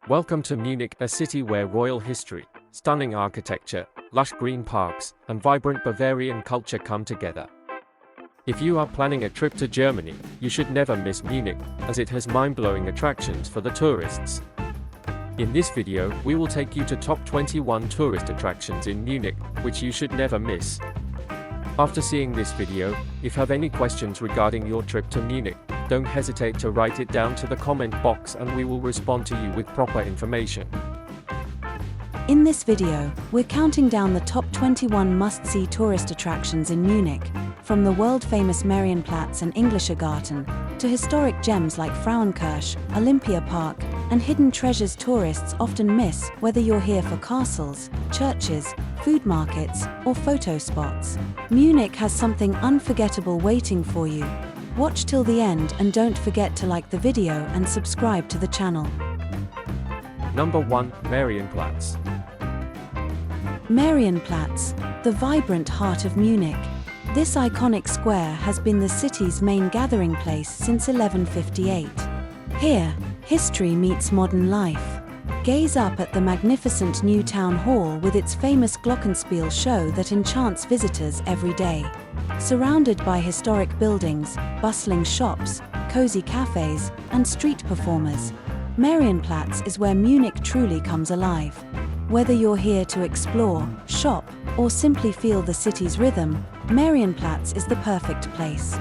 Welcome to Munich, a city where royal history, stunning architecture, lush green parks, and vibrant Bavarian culture come together. If you are planning a trip to Germany, you should never miss Munich, as it has mind-blowing attractions for the tourists. In this video, we will take you to top 21 tourist attractions in Munich, which you should never miss. After seeing this video, if you have any questions regarding your trip to Munich, don't hesitate to write it down to the comment box and we will respond to you with proper information. In this video, we're counting down the top 21 must-see tourist attractions in Munich, from the world-famous Marienplatz and Englischer Garten, to historic gems like Frauenkirche, Olympiapark, and hidden treasures tourists often miss, whether you're here for castles, churches, food markets, or photo spots. Munich has something unforgettable waiting for you. Watch till the end and don't forget to like the video and subscribe to the channel. Number 1. Marienplatz. Marienplatz, the vibrant heart of Munich. This iconic square has been the city's main gathering place since 1158. Here, history meets modern life. Gaze up at the magnificent new town hall with its famous glockenspiel show that enchants visitors every day. Surrounded by historic buildings, bustling shops, cozy cafes, and street performers, Marienplatz is where Munich truly comes alive. Whether you're here to explore, shop, or simply feel the city's rhythm, Marienplatz is the perfect place.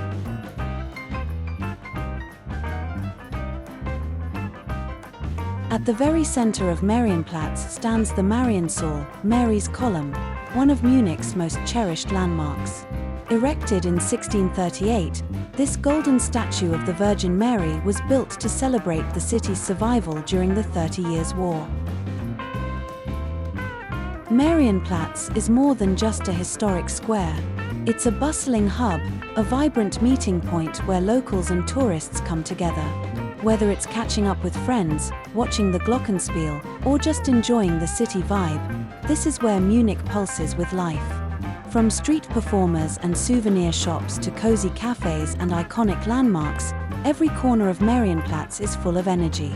At the very center of Marienplatz stands the Mariensäule, Mary's Column, one of Munich's most cherished landmarks. Erected in 1638, this golden statue of the Virgin Mary was built to celebrate the city's survival during the 30 Years' War. Marienplatz is more than just a historic square. It's a bustling hub, a vibrant meeting point where locals and tourists come together. Whether it's catching up with friends, watching the glockenspiel, or just enjoying the city vibe, this is where Munich pulses with life. From street performers and souvenir shops to cozy cafes and iconic landmarks, every corner of Marienplatz is full of energy.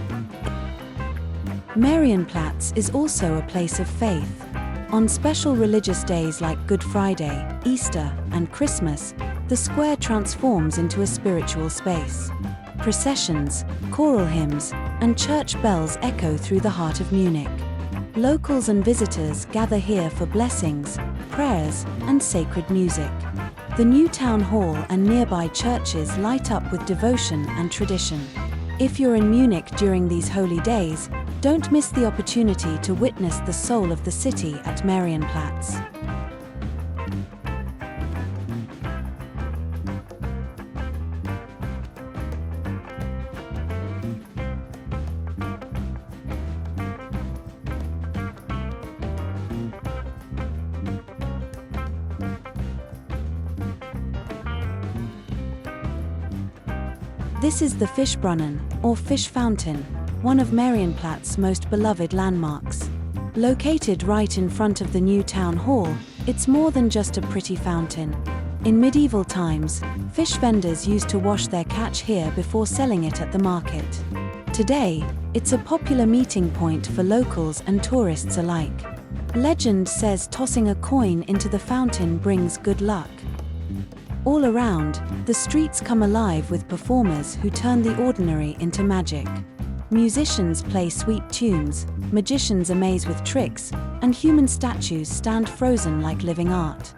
Marienplatz is also a place of faith. On special religious days like Good Friday, Easter, and Christmas, the square transforms into a spiritual space. Processions, choral hymns, and church bells echo through the heart of Munich. Locals and visitors gather here for blessings, prayers, and sacred music. The new town hall and nearby churches light up with devotion and tradition. If you're in Munich during these holy days, don't miss the opportunity to witness the soul of the city at Marienplatz. This is the Fischbrunnen, or Fish Fountain, one of Marienplatz's most beloved landmarks. Located right in front of the new town hall, it's more than just a pretty fountain. In medieval times, fish vendors used to wash their catch here before selling it at the market. Today, it's a popular meeting point for locals and tourists alike. Legend says tossing a coin into the fountain brings good luck. All around, the streets come alive with performers who turn the ordinary into magic. Musicians play sweet tunes, magicians amaze with tricks, and human statues stand frozen like living art.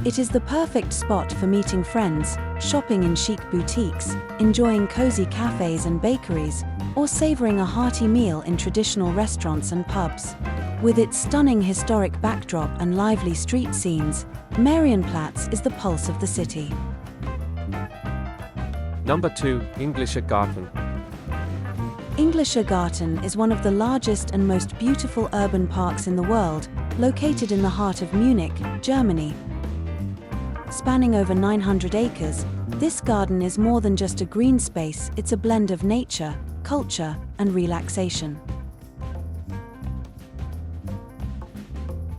It is the perfect spot for meeting friends, shopping in chic boutiques, enjoying cozy cafes and bakeries, or savoring a hearty meal in traditional restaurants and pubs. With its stunning historic backdrop and lively street scenes, Marienplatz is the pulse of the city. Number 2. Englischer Garten. Englischer Garten is one of the largest and most beautiful urban parks in the world, located in the heart of Munich, Germany. Spanning over 900 acres, this garden is more than just a green space, it's a blend of nature, culture, and relaxation.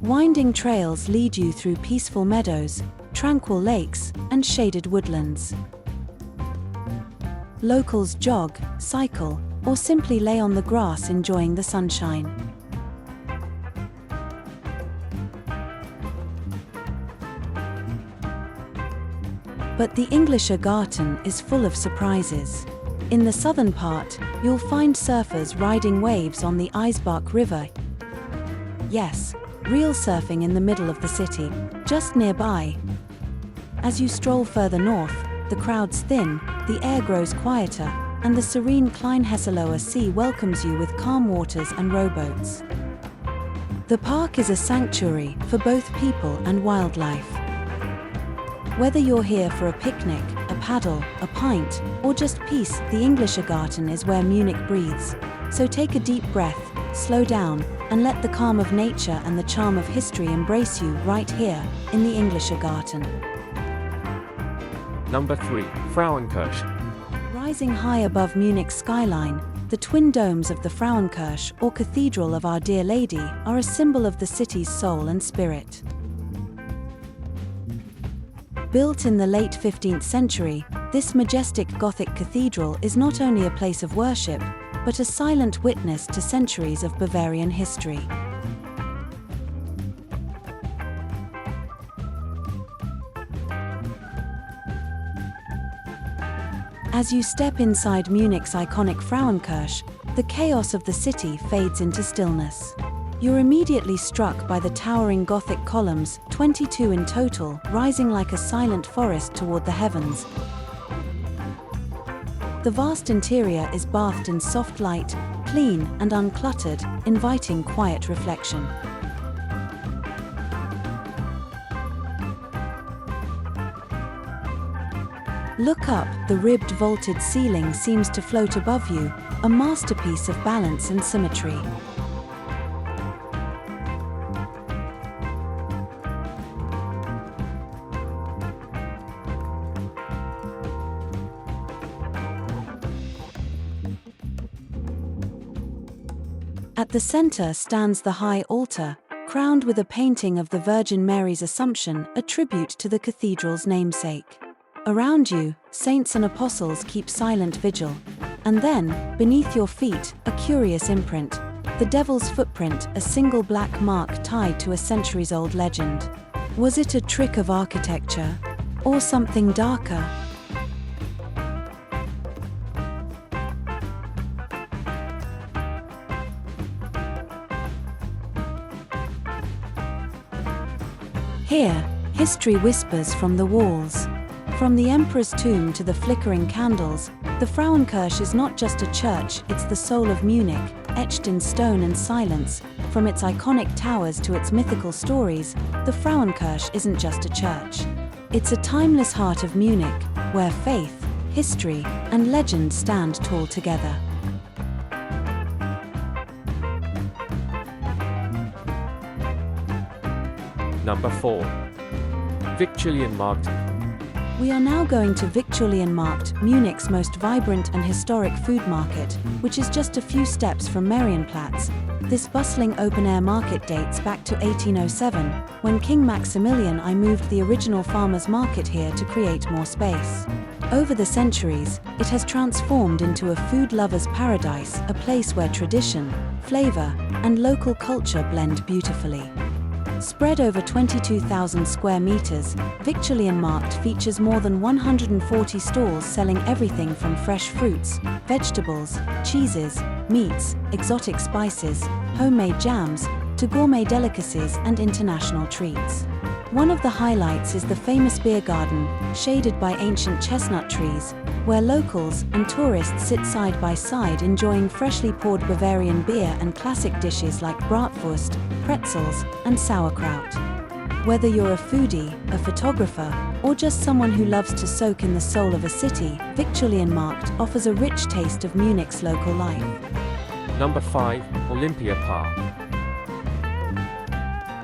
Winding trails lead you through peaceful meadows, tranquil lakes, and shaded woodlands. Locals jog, cycle, or simply lay on the grass enjoying the sunshine. But the Englischer Garten is full of surprises. In the southern part, you'll find surfers riding waves on the Eisbach River. Yes, real surfing in the middle of the city, just nearby. As you stroll further north, the crowds thin, the air grows quieter, and the serene Kleinhesselower Sea welcomes you with calm waters and rowboats. The park is a sanctuary for both people and wildlife. Whether you're here for a picnic, a paddle, a pint, or just peace, the Englischer Garten is where Munich breathes. So take a deep breath, slow down, and let the calm of nature and the charm of history embrace you right here, in the Englischer Garten. Number 3. Frauenkirche. Rising high above Munich's skyline, the twin domes of the Frauenkirche, or Cathedral of Our Dear Lady, are a symbol of the city's soul and spirit. Built in the late 15th century, this majestic Gothic cathedral is not only a place of worship, but a silent witness to centuries of Bavarian history. As you step inside Munich's iconic Frauenkirche, the chaos of the city fades into stillness. You're immediately struck by the towering Gothic columns, 22 in total, rising like a silent forest toward the heavens. The vast interior is bathed in soft light, clean and uncluttered, inviting quiet reflection. Look up, the ribbed vaulted ceiling seems to float above you, a masterpiece of balance and symmetry. At the center stands the high altar, crowned with a painting of the Virgin Mary's Assumption, a tribute to the cathedral's namesake. Around you, saints and apostles keep silent vigil. And then, beneath your feet, a curious imprint. The devil's footprint, a single black mark tied to a centuries-old legend. Was it a trick of architecture? Or something darker? Here, history whispers from the walls. From the emperor's tomb to the flickering candles, the Frauenkirche is not just a church, it's the soul of Munich, etched in stone and silence. From its iconic towers to its mythical stories, the Frauenkirche isn't just a church. It's a timeless heart of Munich, where faith, history, and legend stand tall together. Number 4. Viktualienmarkt. We are now going to Viktualienmarkt, Munich's most vibrant and historic food market, which is just a few steps from Marienplatz. This bustling open-air market dates back to 1807, when King Maximilian I moved the original farmers' market here to create more space. Over the centuries, it has transformed into a food lover's paradise, a place where tradition, flavor, and local culture blend beautifully. Spread over 22,000 square meters, Viktualienmarkt features more than 140 stalls selling everything from fresh fruits, vegetables, cheeses, meats, exotic spices, homemade jams, to gourmet delicacies and international treats. One of the highlights is the famous beer garden, shaded by ancient chestnut trees, where locals and tourists sit side by side enjoying freshly poured Bavarian beer and classic dishes like bratwurst, pretzels, and sauerkraut. Whether you're a foodie, a photographer, or just someone who loves to soak in the soul of a city, Viktualienmarkt offers a rich taste of Munich's local life. Number 5. Olympiapark.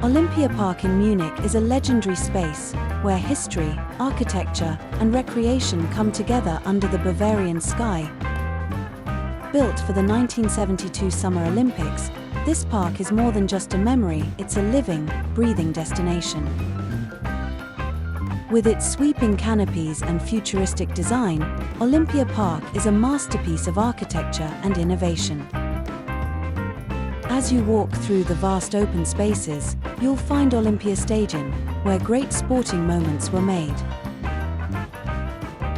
Olympiapark in Munich is a legendary space where history, architecture, and recreation come together under the Bavarian sky. Built for the 1972 Summer Olympics, this park is more than just a memory, it's a living, breathing destination. With its sweeping canopies and futuristic design, Olympiapark is a masterpiece of architecture and innovation. As you walk through the vast open spaces, you'll find Olympiastadion, where great sporting moments were made.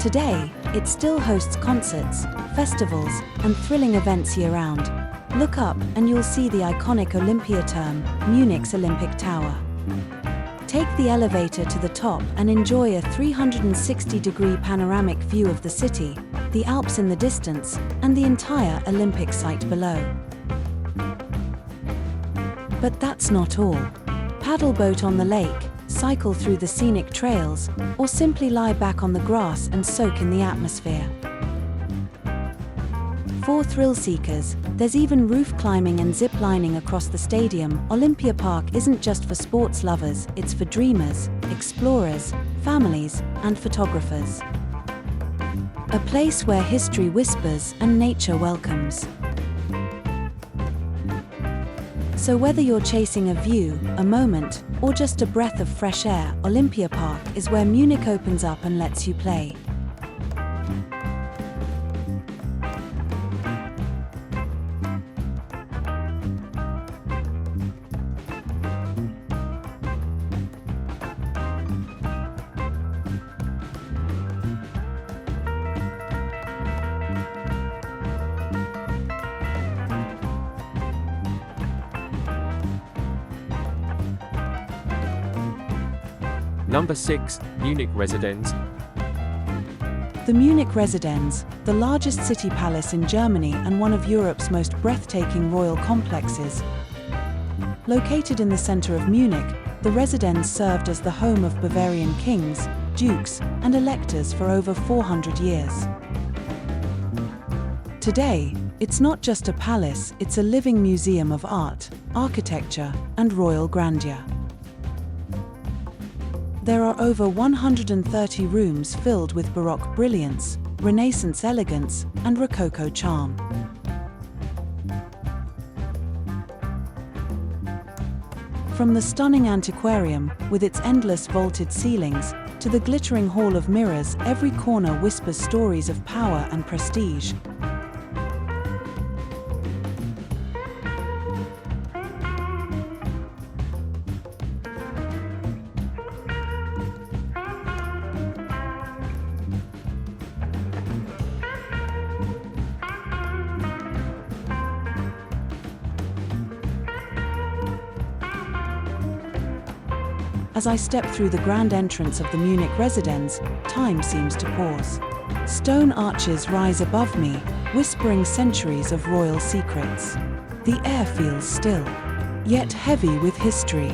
Today, it still hosts concerts, festivals, and thrilling events year-round. Look up and you'll see the iconic Olympiaturm, Munich's Olympic Tower. Take the elevator to the top and enjoy a 360-degree panoramic view of the city, the Alps in the distance, and the entire Olympic site below. But that's not all. Paddle boat on the lake, cycle through the scenic trails, or simply lie back on the grass and soak in the atmosphere. For thrill seekers, there's even roof climbing and zip lining across the stadium. Olympiapark isn't just for sports lovers, it's for dreamers, explorers, families, and photographers. A place where history whispers and nature welcomes. So whether you're chasing a view, a moment, or just a breath of fresh air, Olympiapark is where Munich opens up and lets you play. Number 6, Munich Residenz. The Munich Residenz, the largest city palace in Germany and one of Europe's most breathtaking royal complexes. Located in the center of Munich, the Residenz served as the home of Bavarian kings, dukes, and electors for over 400 years. Today, it's not just a palace, it's a living museum of art, architecture, and royal grandeur. There are over 130 rooms filled with Baroque brilliance, Renaissance elegance, and Rococo charm. From the stunning antiquarium, with its endless vaulted ceilings, to the glittering hall of mirrors, every corner whispers stories of power and prestige. As I step through the grand entrance of the Munich Residenz, time seems to pause. Stone arches rise above me, whispering centuries of royal secrets. The air feels still, yet heavy with history.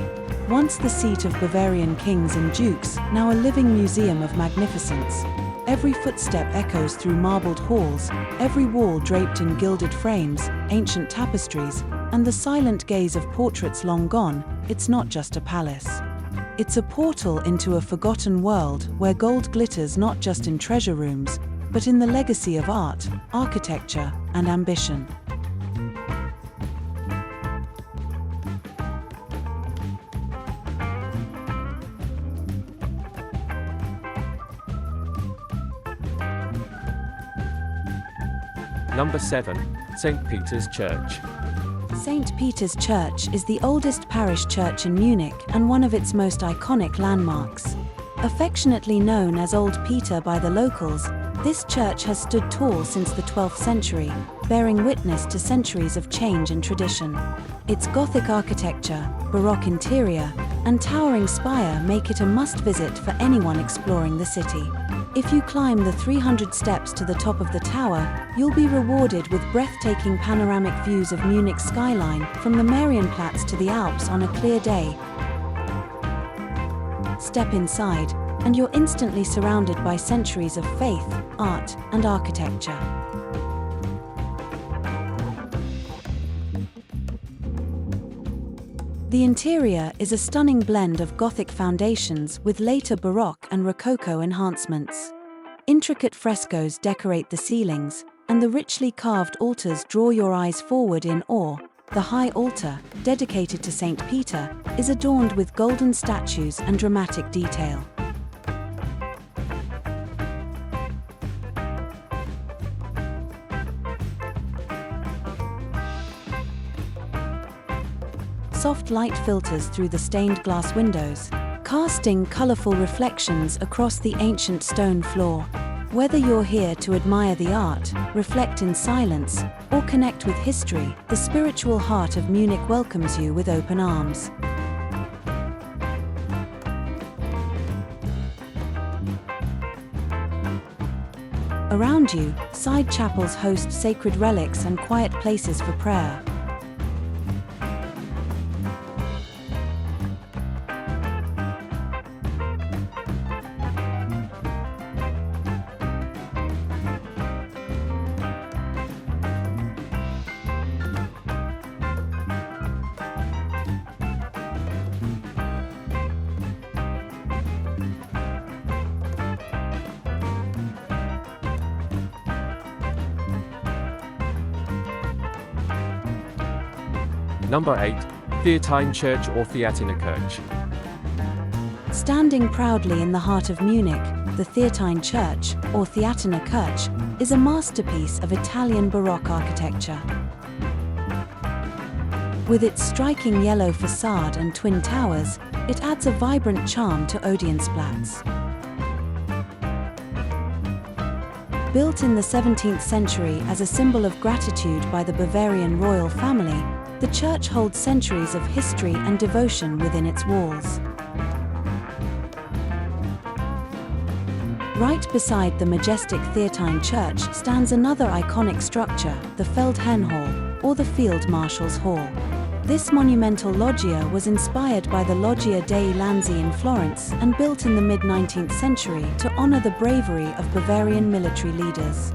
Once the seat of Bavarian kings and dukes, now a living museum of magnificence. Every footstep echoes through marbled halls, every wall draped in gilded frames, ancient tapestries, and the silent gaze of portraits long gone. It's not just a palace. It's a portal into a forgotten world where gold glitters not just in treasure rooms, but in the legacy of art, architecture, and ambition. Number 7, St. Peter's Church. St. Peter's Church is the oldest parish church in Munich and one of its most iconic landmarks. Affectionately known as Old Peter by the locals, this church has stood tall since the 12th century, bearing witness to centuries of change and tradition. Its Gothic architecture, Baroque interior, and towering spire make it a must-visit for anyone exploring the city. If you climb the 300 steps to the top of the tower, you'll be rewarded with breathtaking panoramic views of Munich's skyline from the Marienplatz to the Alps on a clear day. Step inside, and you're instantly surrounded by centuries of faith, art, and architecture. The interior is a stunning blend of Gothic foundations with later Baroque and Rococo enhancements. Intricate frescoes decorate the ceilings, and the richly carved altars draw your eyes forward in awe. The high altar, dedicated to St. Peter, is adorned with golden statues and dramatic detail. soft light filters through the stained glass windows, casting colorful reflections across the ancient stone floor. Whether you're here to admire the art, reflect in silence, or connect with history, the spiritual heart of Munich welcomes you with open arms. Around you, side chapels host sacred relics and quiet places for prayer. Number 8. Theatine Church or Theatine Church. Standing proudly in the heart of Munich, the Theatine Church, or Theatine Church, is a masterpiece of Italian Baroque architecture. With its striking yellow facade and twin towers, it adds a vibrant charm to Odeonsplatz. Built in the 17th century as a symbol of gratitude by the Bavarian royal family, the church holds centuries of history and devotion within its walls. Right beside the majestic Theatine Church stands another iconic structure, the Feldherrn Hall, or the Field Marshal's Hall. This monumental loggia was inspired by the Loggia dei Lanzi in Florence and built in the mid-19th century to honor the bravery of Bavarian military leaders.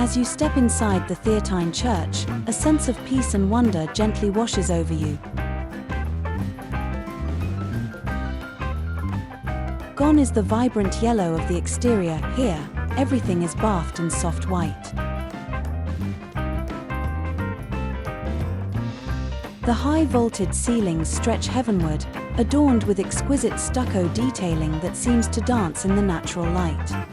As you step inside the Theatine Church, a sense of peace and wonder gently washes over you. Gone is the vibrant yellow of the exterior. Here, everything is bathed in soft white. The high-vaulted ceilings stretch heavenward, adorned with exquisite stucco detailing that seems to dance in the natural light.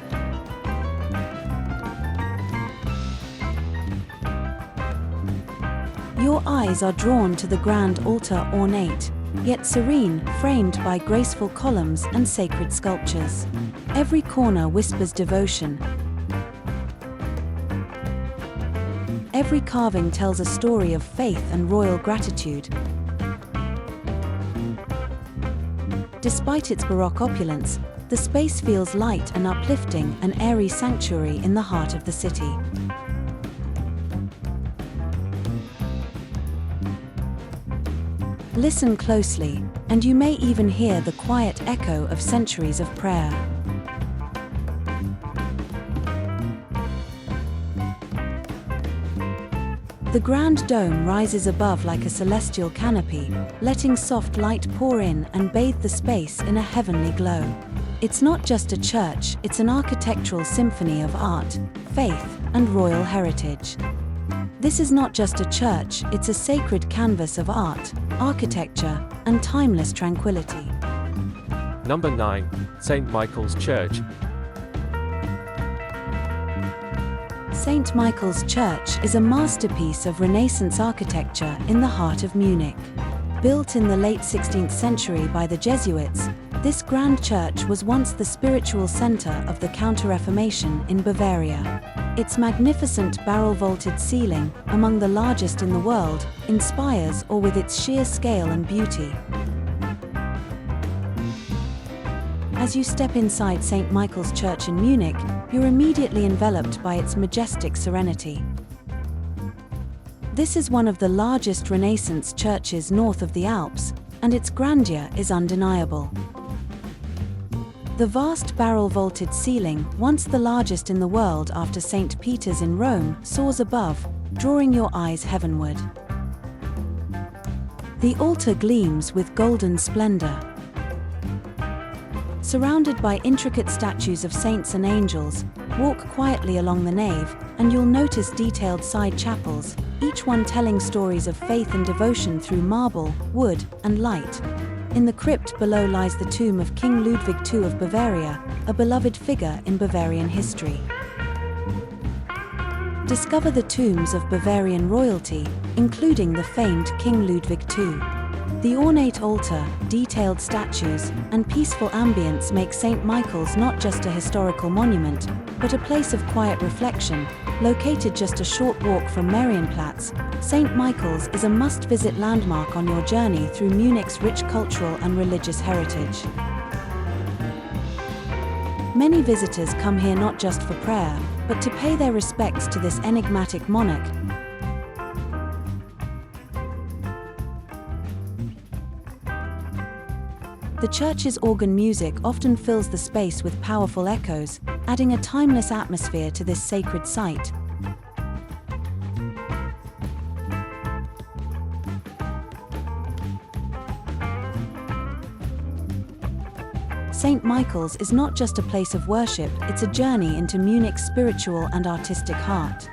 Your eyes are drawn to the grand altar, ornate, yet serene, framed by graceful columns and sacred sculptures. Every corner whispers devotion. Every carving tells a story of faith and royal gratitude. Despite its Baroque opulence, the space feels light and uplifting, an airy sanctuary in the heart of the city. Listen closely, and you may even hear the quiet echo of centuries of prayer. The grand dome rises above like a celestial canopy, letting soft light pour in and bathe the space in a heavenly glow. It's not just a church, it's an architectural symphony of art, faith, and royal heritage. This is not just a church, it's a sacred canvas of art, architecture, and timeless tranquility. Number 9. St. Michael's Church. St. Michael's Church is a masterpiece of Renaissance architecture in the heart of Munich. Built in the late 16th century by the Jesuits, this grand church was once the spiritual center of the Counter-Reformation in Bavaria. Its magnificent barrel-vaulted ceiling, among the largest in the world, inspires awe with its sheer scale and beauty. As you step inside St. Michael's Church in Munich, you're immediately enveloped by its majestic serenity. This is one of the largest Renaissance churches north of the Alps, and its grandeur is undeniable. The vast barrel-vaulted ceiling, once the largest in the world after St. Peter's in Rome, soars above, drawing your eyes heavenward. The altar gleams with golden splendor. Surrounded by intricate statues of saints and angels, walk quietly along the nave, and you'll notice detailed side chapels, each one telling stories of faith and devotion through marble, wood, and light. In the crypt below lies the tomb of King Ludwig II of Bavaria, a beloved figure in Bavarian history. Discover the tombs of Bavarian royalty, including the famed King Ludwig II. The ornate altar, detailed statues, and peaceful ambience make St. Michael's not just a historical monument, but a place of quiet reflection. Located just a short walk from Marienplatz, St. Michael's is a must-visit landmark on your journey through Munich's rich cultural and religious heritage. Many visitors come here not just for prayer, but to pay their respects to this enigmatic monarch. The church's organ music often fills the space with powerful echoes, adding a timeless atmosphere to this sacred site. St. Michael's is not just a place of worship, it's a journey into Munich's spiritual and artistic heart.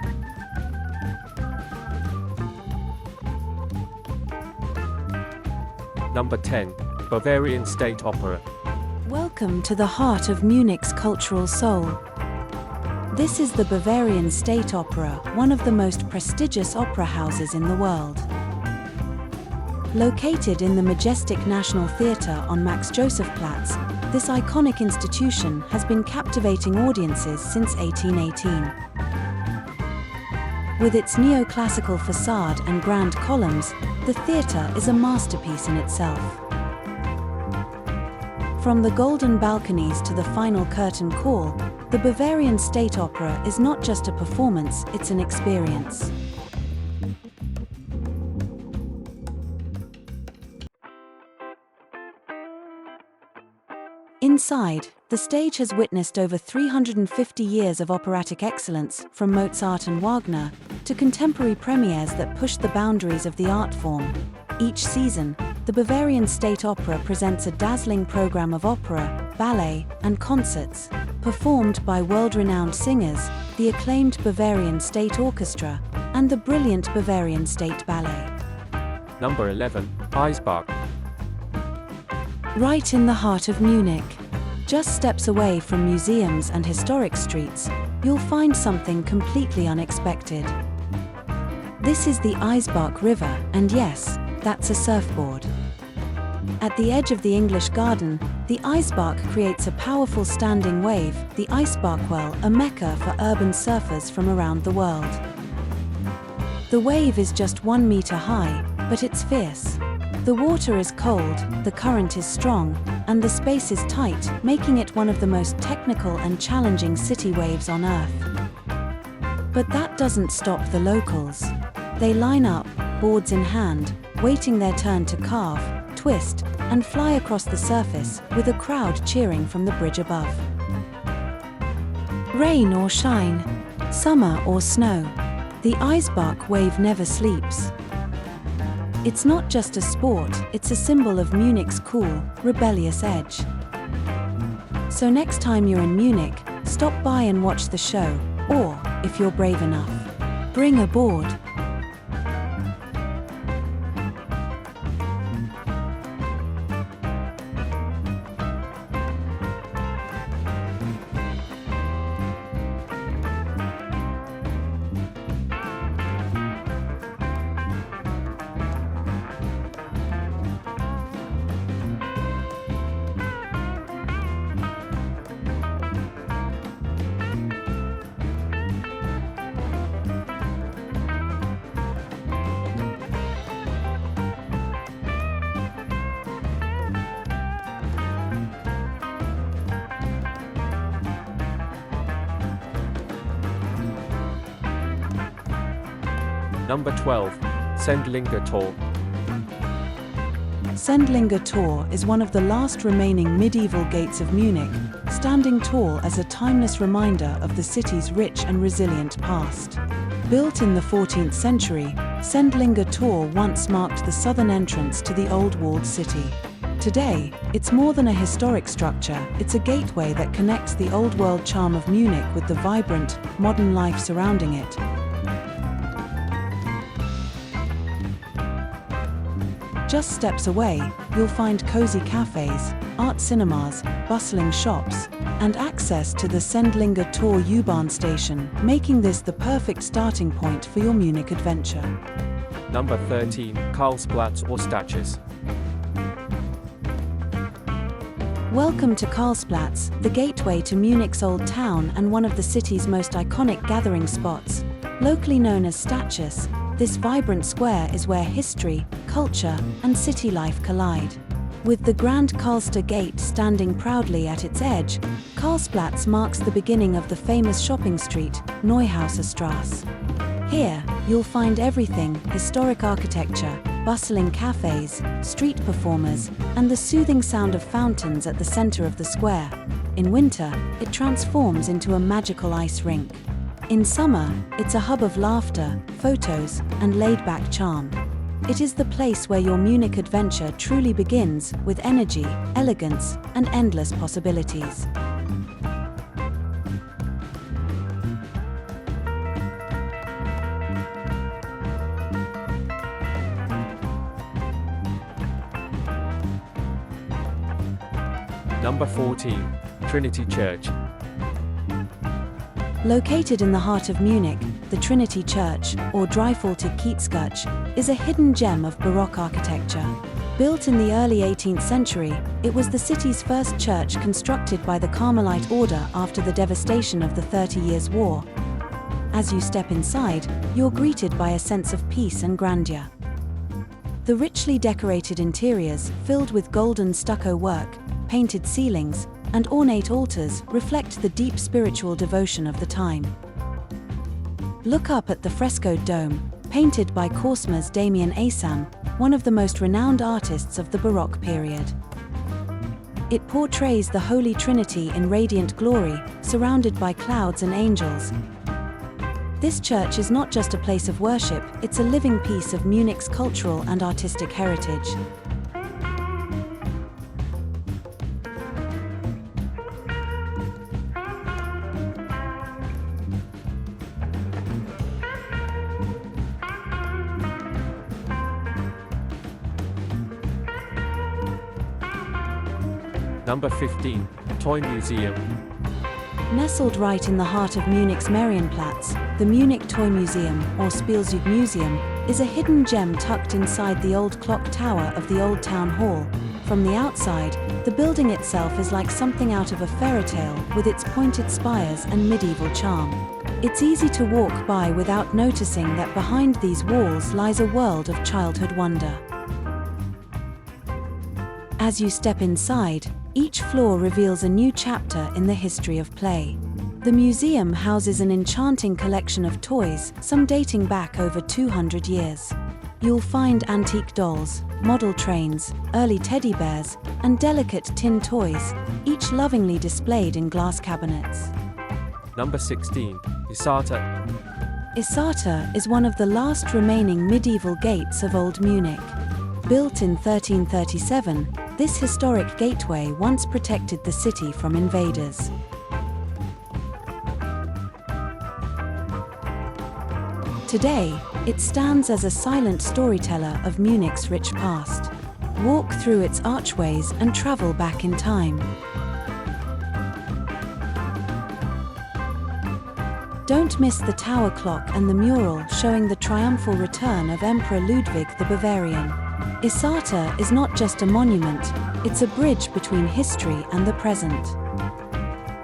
Number 10. Bavarian State Opera. Welcome to the heart of Munich's cultural soul. This is the Bavarian State Opera, one of the most prestigious opera houses in the world. Located in the majestic National Theatre on Justiceplatz, this iconic institution has been captivating audiences since 1818. With its neoclassical facade and grand columns, the theatre is a masterpiece in itself. From the golden balconies to the final curtain call, the Bavarian State Opera is not just a performance, it's an experience. Inside, the stage has witnessed over 350 years of operatic excellence, from Mozart and Wagner to contemporary premieres that push the boundaries of the art form. Each season, the Bavarian State Opera presents a dazzling program of opera, ballet, and concerts, performed by world-renowned singers, the acclaimed Bavarian State Orchestra, and the brilliant Bavarian State Ballet. Number 11. Eisbach. Right in the heart of Munich, just steps away from museums and historic streets, you'll find something completely unexpected. This is the Eisbach River, and yes, that's a surfboard. At the edge of the English Garden, the Eisbach creates a powerful standing wave, the Eisbach Well, a mecca for urban surfers from around the world. The wave is just 1 meter high, but it's fierce. The water is cold, the current is strong, and the space is tight, making it one of the most technical and challenging city waves on Earth. But that doesn't stop the locals. They line up, boards in hand, waiting their turn to carve, twist, and fly across the surface, with a crowd cheering from the bridge above. Rain or shine, summer or snow, the Eisbach wave never sleeps. It's not just a sport, it's a symbol of Munich's cool, rebellious edge. So next time you're in Munich, stop by and watch the show, or, if you're brave enough, bring a board. Number 12. Sendlinger Tor. Sendlinger Tor is one of the last remaining medieval gates of Munich, standing tall as a timeless reminder of the city's rich and resilient past. Built in the 14th century, Sendlinger Tor once marked the southern entrance to the old walled city. Today, it's more than a historic structure, it's a gateway that connects the old-world charm of Munich with the vibrant, modern life surrounding it. Just steps away, you'll find cozy cafes, art cinemas, bustling shops, and access to the Sendlinger Tor U-Bahn station, making this the perfect starting point for your Munich adventure. Number 13, Karlsplatz or Stadtschloss. Welcome to Karlsplatz, the gateway to Munich's old town and one of the city's most iconic gathering spots. Locally known as Stadtschloss, this vibrant square is where history, culture, and city life collide. With the Grand Karlster Gate standing proudly at its edge, Karlsplatz marks the beginning of the famous shopping street, Neuhauser Straße. Here, you'll find everything: historic architecture, bustling cafes, street performers, and the soothing sound of fountains at the center of the square. In winter, it transforms into a magical ice rink. In summer, it's a hub of laughter, photos, and laid-back charm. It is the place where your Munich adventure truly begins, with energy, elegance, and endless possibilities. Number 14, Trinity Church. Located in the heart of Munich, the Trinity Church, or Dreifaltige Kirche, is a hidden gem of Baroque architecture. Built in the early 18th century, it was the city's first church constructed by the Carmelite order after the devastation of the 30 Years' War. As you step inside, you're greeted by a sense of peace and grandeur. The richly decorated interiors, filled with golden stucco work, painted ceilings, and ornate altars, reflect the deep spiritual devotion of the time. Look up at the frescoed dome, painted by Korssmer's Damien Asam, one of the most renowned artists of the Baroque period. It portrays the Holy Trinity in radiant glory, surrounded by clouds and angels. This church is not just a place of worship, it's a living piece of Munich's cultural and artistic heritage. Number 15, Toy Museum. Nestled right in the heart of Munich's Marienplatz, the Munich Toy Museum, or Spielzeug Museum, is a hidden gem tucked inside the old clock tower of the Old Town Hall. From the outside, the building itself is like something out of a fairy tale, with its pointed spires and medieval charm. It's easy to walk by without noticing that behind these walls lies a world of childhood wonder. As you step inside, each floor reveals a new chapter in the history of play. The museum houses an enchanting collection of toys, some dating back over 200 years. You'll find antique dolls, model trains, early teddy bears, and delicate tin toys, each lovingly displayed in glass cabinets. Number 16, Isartor. Isartor is one of the last remaining medieval gates of Old Munich. Built in 1337, this historic gateway once protected the city from invaders. Today, it stands as a silent storyteller of Munich's rich past. Walk through its archways and travel back in time. Don't miss the tower clock and the mural showing the triumphal return of Emperor Ludwig the Bavarian. Isartor is not just a monument, it's a bridge between history and the present.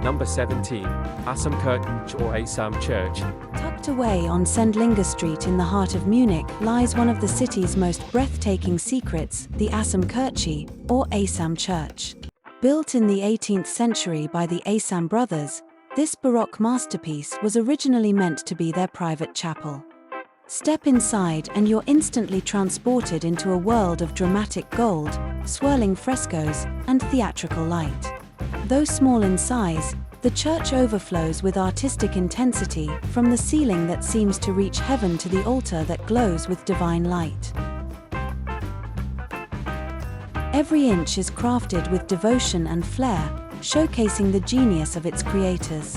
Number 17, Assamkirche or Asam Church. Tucked away on Sendlinger Street in the heart of Munich lies one of the city's most breathtaking secrets, the Assamkirche, or Asam Church. Built in the 18th century by the Asam brothers, this Baroque masterpiece was originally meant to be their private chapel. Step inside and you're instantly transported into a world of dramatic gold, swirling frescoes, and theatrical light. Though small in size, the church overflows with artistic intensity, from the ceiling that seems to reach heaven to the altar that glows with divine light. Every inch is crafted with devotion and flair, showcasing the genius of its creators.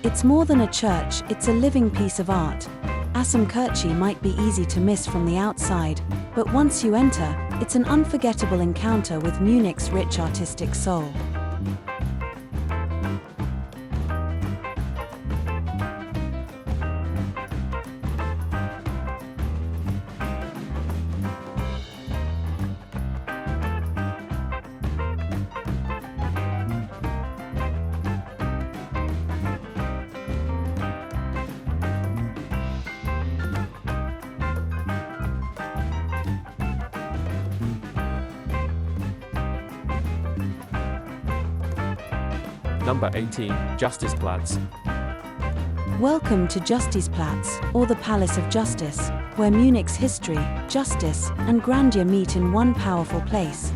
It's more than a church, it's a living piece of art. Assamkirche might be easy to miss from the outside, but once you enter, it's an unforgettable encounter with Munich's rich artistic soul. Number 18, Justiceplatz. Welcome to Justiceplatz, or the Palace of Justice, where Munich's history, justice, and grandeur meet in one powerful place.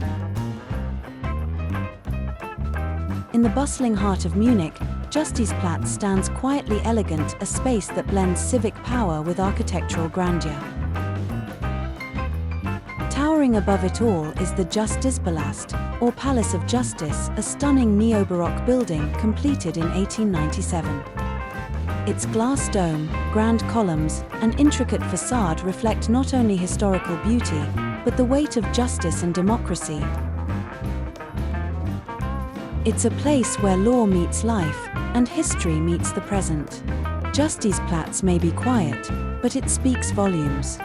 In the bustling heart of Munich, Justiceplatz stands quietly elegant, a space that blends civic power with architectural grandeur. Towering above it all is the Justicepalast, or Palace of Justice, a stunning neo-Baroque building completed in 1897. Its glass dome, grand columns, and intricate facade reflect not only historical beauty, but the weight of justice and democracy. It's a place where law meets life, and history meets the present. Justiceplatz may be quiet, but it speaks volumes.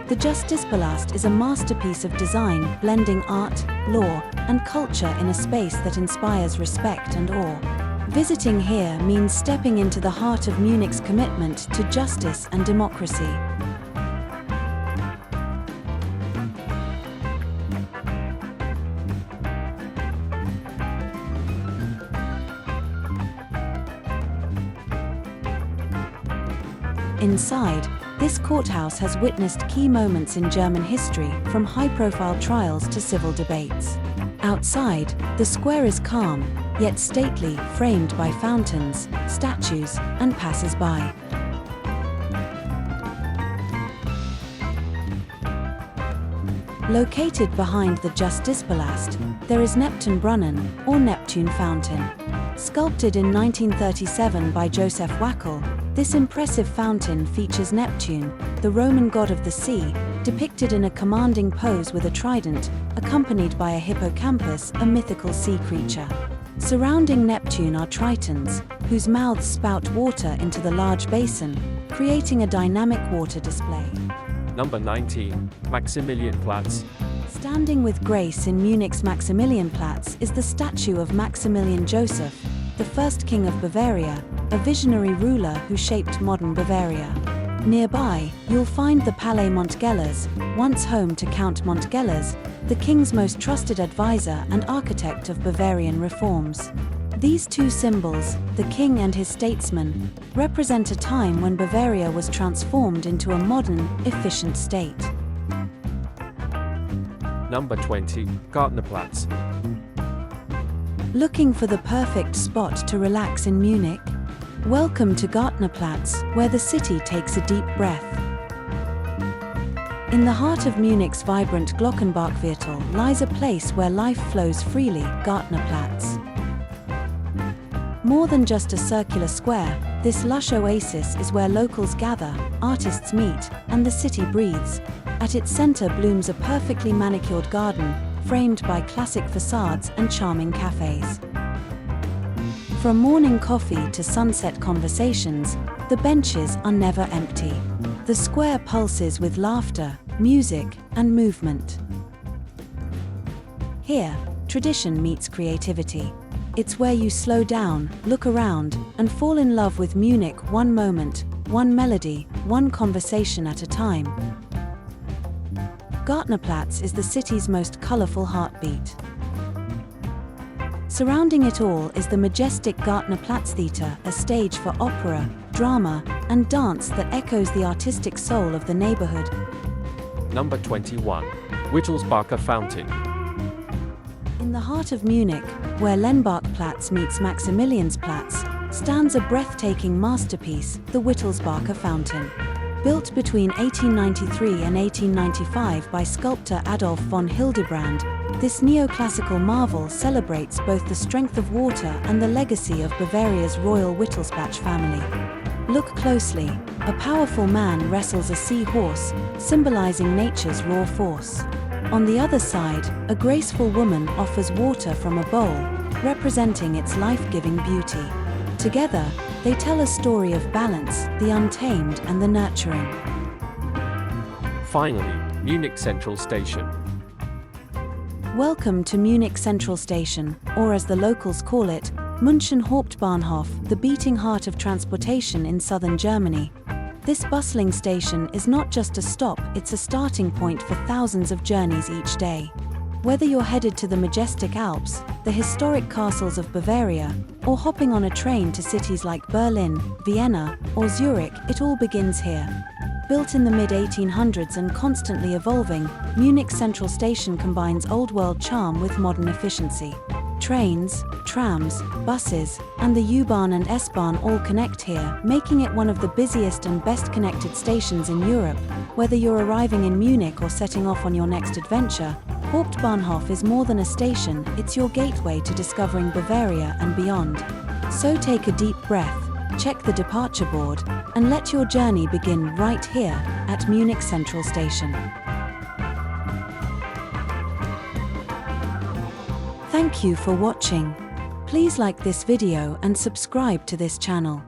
The Justicepalast is a masterpiece of design, blending art, law, and culture in a space that inspires respect and awe. Visiting here means stepping into the heart of Munich's commitment to justice and democracy. Inside, this courthouse has witnessed key moments in German history, from high-profile trials to civil debates. Outside, the square is calm, yet stately, framed by fountains, statues, and passers-by. Located behind the Justicepalast, there is Neptunbrunnen, or Neptune Fountain. Sculpted in 1937 by Joseph Wackel, this impressive fountain features Neptune, the Roman god of the sea, depicted in a commanding pose with a trident, accompanied by a hippocampus, a mythical sea creature. Surrounding Neptune are tritons, whose mouths spout water into the large basin, creating a dynamic water display. Number 19, Maximilianplatz. Standing with grace in Munich's Maximilianplatz is the statue of Maximilian Joseph, the first king of Bavaria, a visionary ruler who shaped modern Bavaria. Nearby, you'll find the Palais Montgellers, once home to Count Montgellers, the king's most trusted advisor and architect of Bavarian reforms. These two symbols, the king and his statesman, represent a time when Bavaria was transformed into a modern, efficient state. Number 20, Gartnerplatz. Looking for the perfect spot to relax in Munich? Welcome to Gartnerplatz, where the city takes a deep breath. In the heart of Munich's vibrant Glockenbachviertel lies a place where life flows freely, Gartnerplatz. More than just a circular square, this lush oasis is where locals gather, artists meet, and the city breathes. At its center blooms a perfectly manicured garden, framed by classic facades and charming cafes. From morning coffee to sunset conversations, the benches are never empty. The square pulses with laughter, music, and movement. Here, tradition meets creativity. It's where you slow down, look around, and fall in love with Munich, one moment, one melody, one conversation at a time. Gartnerplatz is the city's most colorful heartbeat. Surrounding it all is the majestic Gartnerplatz Theater, a stage for opera, drama, and dance that echoes the artistic soul of the neighborhood. Number 21, Wittelsbacher Fountain. In the heart of Munich, where Lembergplatz meets Maximiliansplatz, stands a breathtaking masterpiece, the Wittelsbacher Fountain. Built between 1893 and 1895 by sculptor Adolf von Hildebrand, this neoclassical marvel celebrates both the strength of water and the legacy of Bavaria's royal Wittelsbach family. Look closely, a powerful man wrestles a seahorse, symbolizing nature's raw force. On the other side, a graceful woman offers water from a bowl, representing its life-giving beauty. Together, they tell a story of balance, the untamed and the nurturing. Finally, Munich Central Station. Welcome to Munich Central Station, or as the locals call it, München Hauptbahnhof, the beating heart of transportation in southern Germany. This bustling station is not just a stop, it's a starting point for thousands of journeys each day. Whether you're headed to the majestic Alps, the historic castles of Bavaria, or hopping on a train to cities like Berlin, Vienna, or Zurich, it all begins here. Built in the mid-1800s and constantly evolving, Munich Central Station combines old-world charm with modern efficiency. Trains, trams, buses, and the U-Bahn and S-Bahn all connect here, making it one of the busiest and best-connected stations in Europe. Whether you're arriving in Munich or setting off on your next adventure, Hauptbahnhof is more than a station, it's your gateway to discovering Bavaria and beyond. So take a deep breath, check the departure board, and let your journey begin right here at Munich Central Station. Thank you for watching. Please like this video and subscribe to this channel.